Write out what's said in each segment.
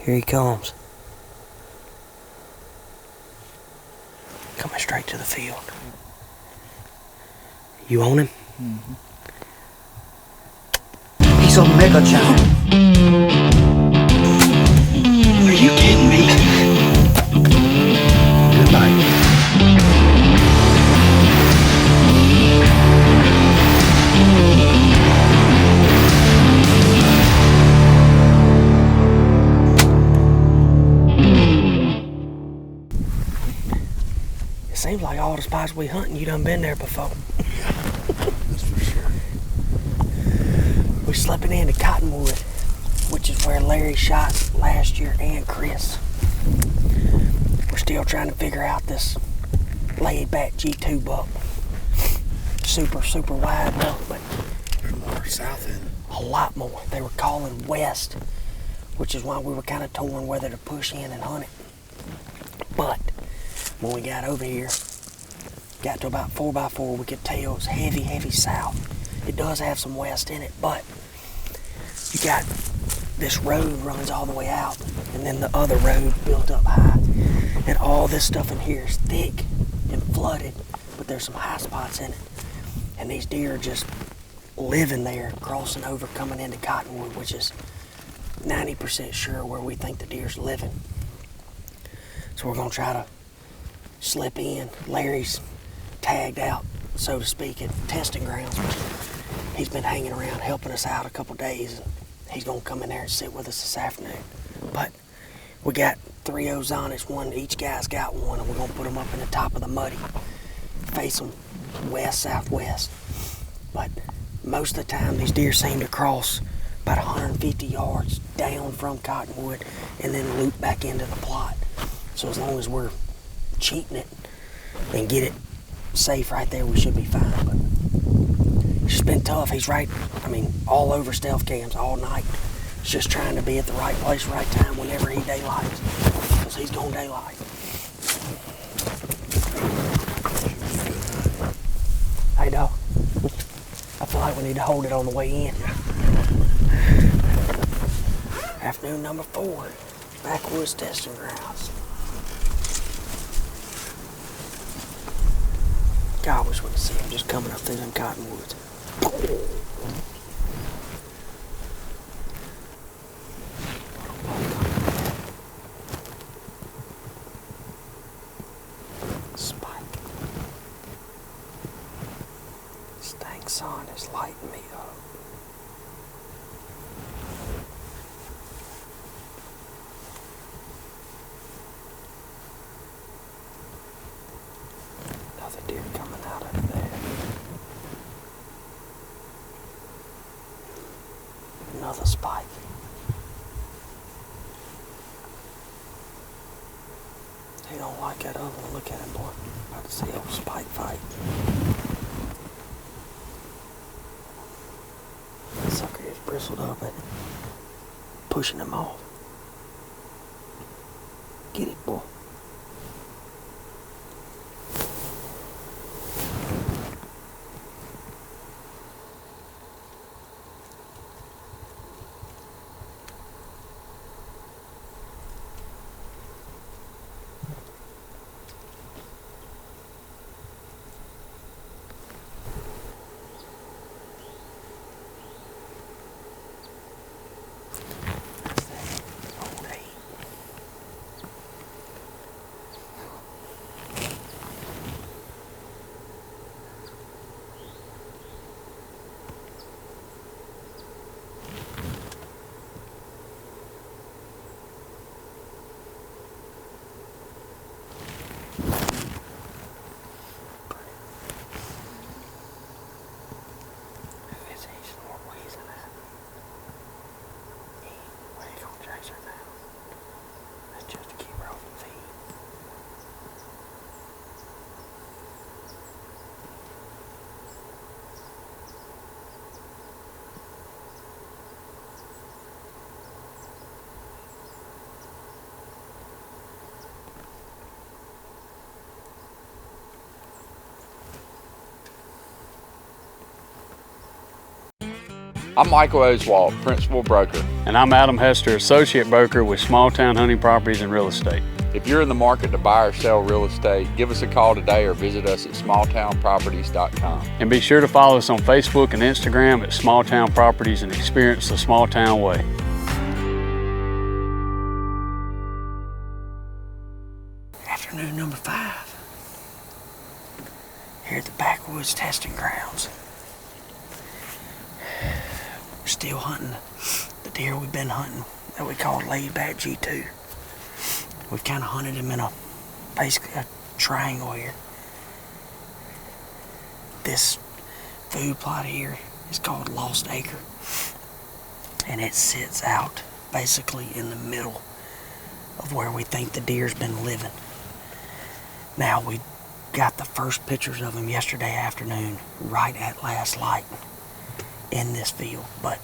Here he comes. Coming straight to the field. You on him? Mm-hmm. He's a mega giant. Are you kidding me? Goodbye. It seems like all the spots we hunting, you done been there before. That's for sure. We're slipping into Cottonwood, which is where Larry shot last year, and Chris. We're still trying to figure out this laid back G2 buck. Super, super wide buck, but There's more south end. a lot more. They were calling west, which is why we were kind of torn whether to push in and hunt it. But when we got over here, got to about 4x4, we could tell it was heavy, heavy south. It does have some west in it, but you got this road runs all the way out, and then the other road built up high. And all this stuff in here is thick and flooded, but there's some high spots in it. And these deer are just living there, crossing over, coming into Cottonwood, which is 90% sure where we think the deer's living. So we're gonna try to slip in. Larry's tagged out, so to speak, at testing grounds. He's been hanging around helping us out a couple days, and he's gonna come in there and sit with us this afternoon. But we got 3 Ozonics, one, each guy's got one, and we're gonna put them up in the top of the muddy, face them west, southwest. But most of the time, these deer seem to cross about 150 yards down from Cottonwood and then loop back into the plot. So as long as we're cheating it and get it safe right there, we should be fine. But it's just been tough. He's all over stealth cams all night. He's just trying to be at the right place, right time, whenever he daylights, because he's gonna daylight. Hey, dog. I feel like we need to hold it on the way in. Afternoon number 4, backwoods testing grounds. God, I wish we could see him just coming up through them cottonwoods. Spike. This dang sun is lighting me up. Another deer coming out over there. Another spike. He don't like that other one. Look at him, boy. About to see old Spike fight. That sucker is bristled up and pushing him off. Get it, boy. I'm Michael Oswald, Principal Broker. And I'm Adam Hester, Associate Broker with Small Town Hunting Properties and Real Estate. If you're in the market to buy or sell real estate, give us a call today or visit us at smalltownproperties.com. And be sure to follow us on Facebook and Instagram at Small Town Properties and experience the small town way. Afternoon number 5. Here at the Backwoods Testing Grounds. We're still hunting the deer we've been hunting that we call Laid Back G2. We've kind of hunted him in basically a triangle here. This food plot here is called Lost Acre, and it sits out basically in the middle of where we think the deer's been living. Now, we got the first pictures of him yesterday afternoon, right at last light in this field, but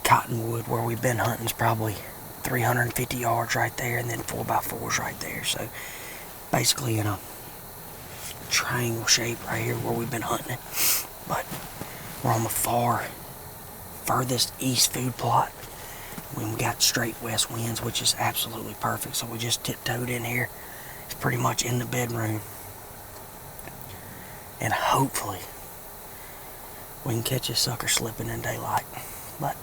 Cottonwood, where we've been hunting, is probably 350 yards right there, and then 4x4s right there. So basically in a triangle shape right here where we've been hunting it. But we're on the furthest east food plot. We got straight west winds, which is absolutely perfect. So we just tiptoed in here. It's pretty much in the bedroom. And hopefully we can catch this sucker slipping in daylight. But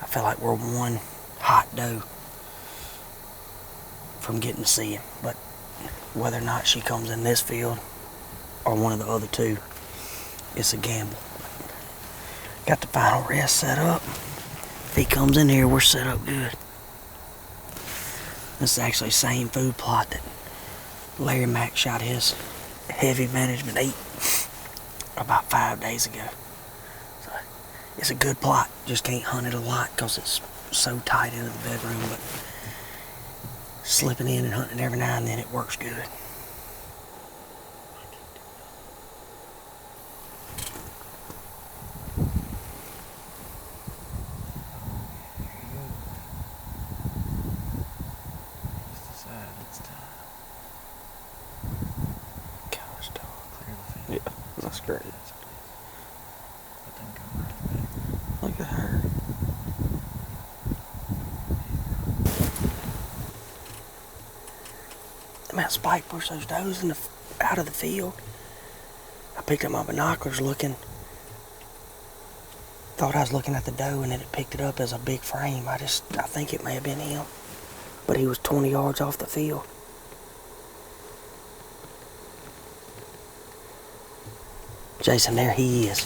I feel like we're one hot doe from getting to see him. But whether or not she comes in this field or one of the other two, it's a gamble. Got the final rest set up. If he comes in here, we're set up good. This is actually the same food plot that Larry Mack shot his heavy management 8 about 5 days ago. So it's a good plot. Just can't hunt it a lot because it's so tight into the bedroom, but slipping in and hunting every now and then, it works good. Yeah, that's great. Look at her. Man, Spike pushed those does out of the field. I picked up my binoculars looking. Thought I was looking at the doe, and then it picked it up as a big frame. I think it may have been him. But he was 20 yards off the field. Jason, there he is.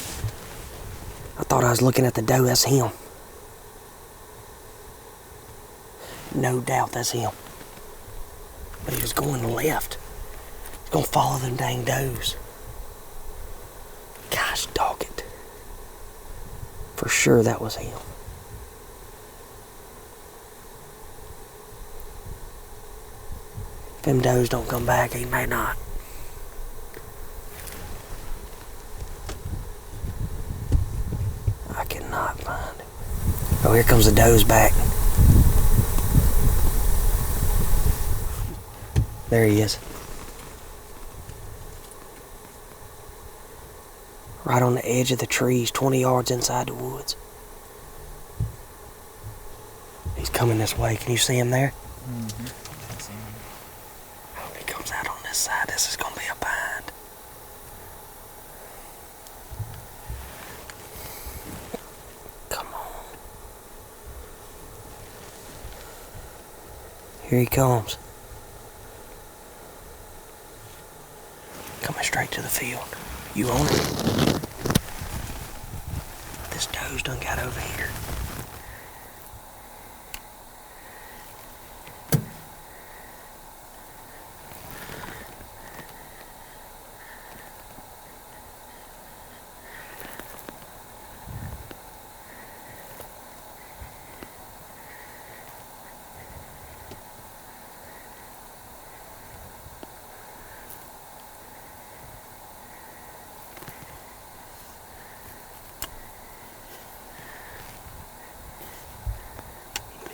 I thought I was looking at the doe. That's him. No doubt that's him. But he was going left. He's gonna follow them dang does. Gosh, dog it. For sure that was him. If them does don't come back, he may not. I cannot find him. Oh, here comes the does back. There he is. Right on the edge of the trees, 20 yards inside the woods. He's coming this way. Can you see him there? Mm-hmm. I see him. I hope he comes out on this side. This is going to be a bind. Come on. Here he comes. Coming straight to the field. You on it? This doe's done got over here.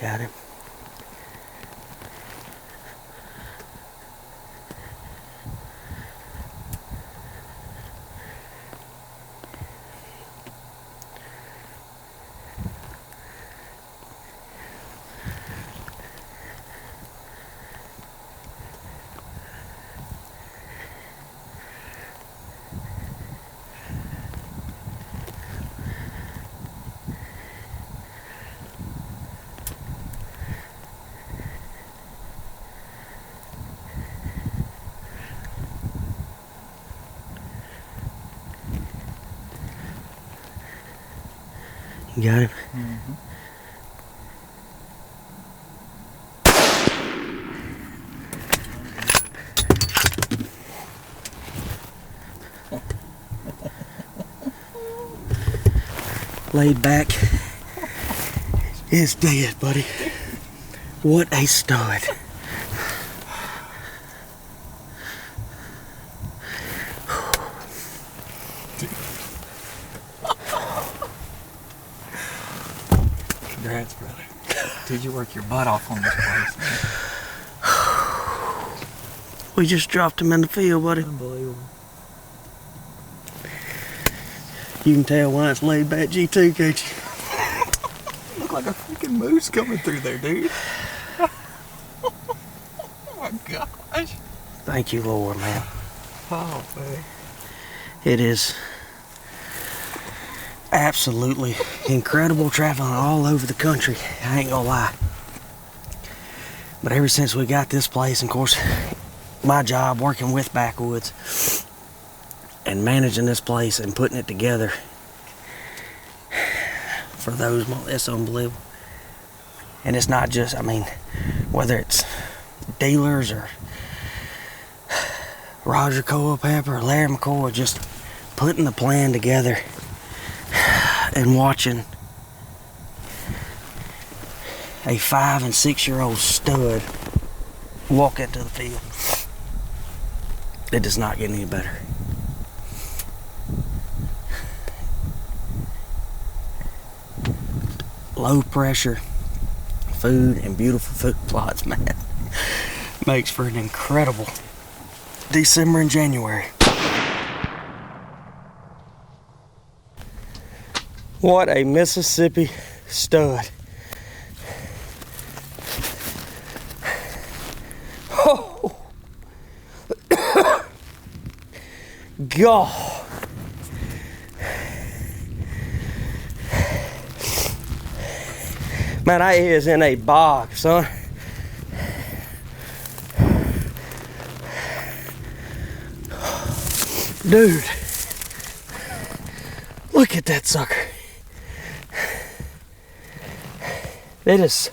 Got him. You got him? Laid back is dead, buddy. What a stud. Congrats, brother. Dude, you work your butt off on this place, man. We just dropped him in the field, buddy. Unbelievable. You can tell why it's laid back G2, can't you? Look like a freaking moose coming through there, dude. Oh my gosh. Thank you, Lord, man. Oh, man. It is absolutely incredible traveling all over the country. I ain't gonna lie. But ever since we got this place, and of course, my job working with Backwoods and managing this place and putting it together for those, it's unbelievable. And it's not just, I mean, whether it's dealers or Roger Culpepper or Larry McCoy, just putting the plan together and watching a 5 and 6 year old stud walk into the field. It does not get any better. Low pressure food and beautiful food plots, man, makes for an incredible December and January. What a Mississippi stud. Oh. God. Man, I is in a bog, son. Dude, look at that sucker. It is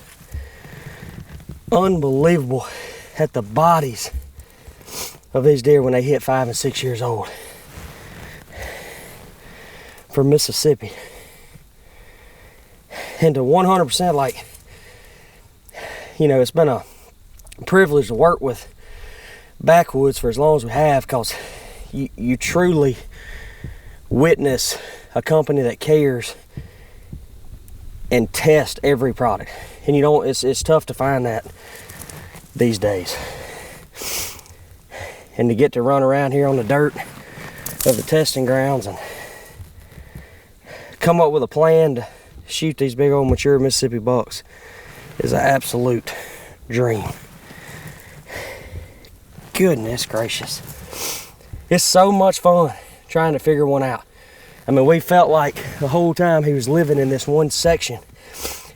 unbelievable at the bodies of these deer when they hit 5 and 6 years old. For Mississippi. And to 100%, like, you know, it's been a privilege to work with Backwoods for as long as we have, because you truly witness a company that cares and test every product. And you don't, it's tough to find that these days. And to get to run around here on the dirt of the testing grounds and come up with a plan to shoot these big old mature Mississippi bucks is an absolute dream. Goodness gracious. It's so much fun trying to figure one out. I mean, we felt like the whole time he was living in this one section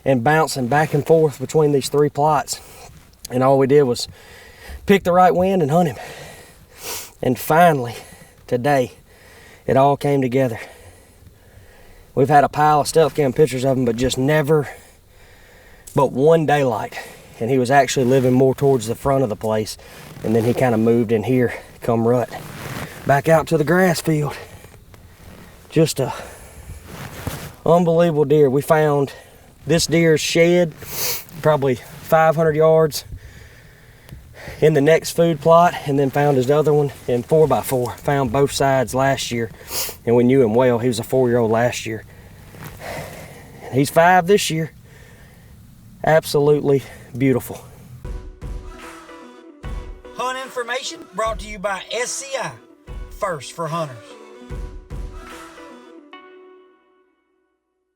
and bouncing back and forth between these 3 plots. And all we did was pick the right wind and hunt him. And finally, today, it all came together. We've had a pile of stealth cam pictures of him, but just never, but one daylight. And he was actually living more towards the front of the place. And then he kind of moved in here, come rut, back out to the grass field. Just a unbelievable deer. We found this deer's shed probably 500 yards in the next food plot, and then found his other one in 4x4. Found both sides last year, and we knew him well. He was a 4-year-old last year. He's 5 this year. Absolutely beautiful. Hunt information brought to you by SCI, First for Hunters.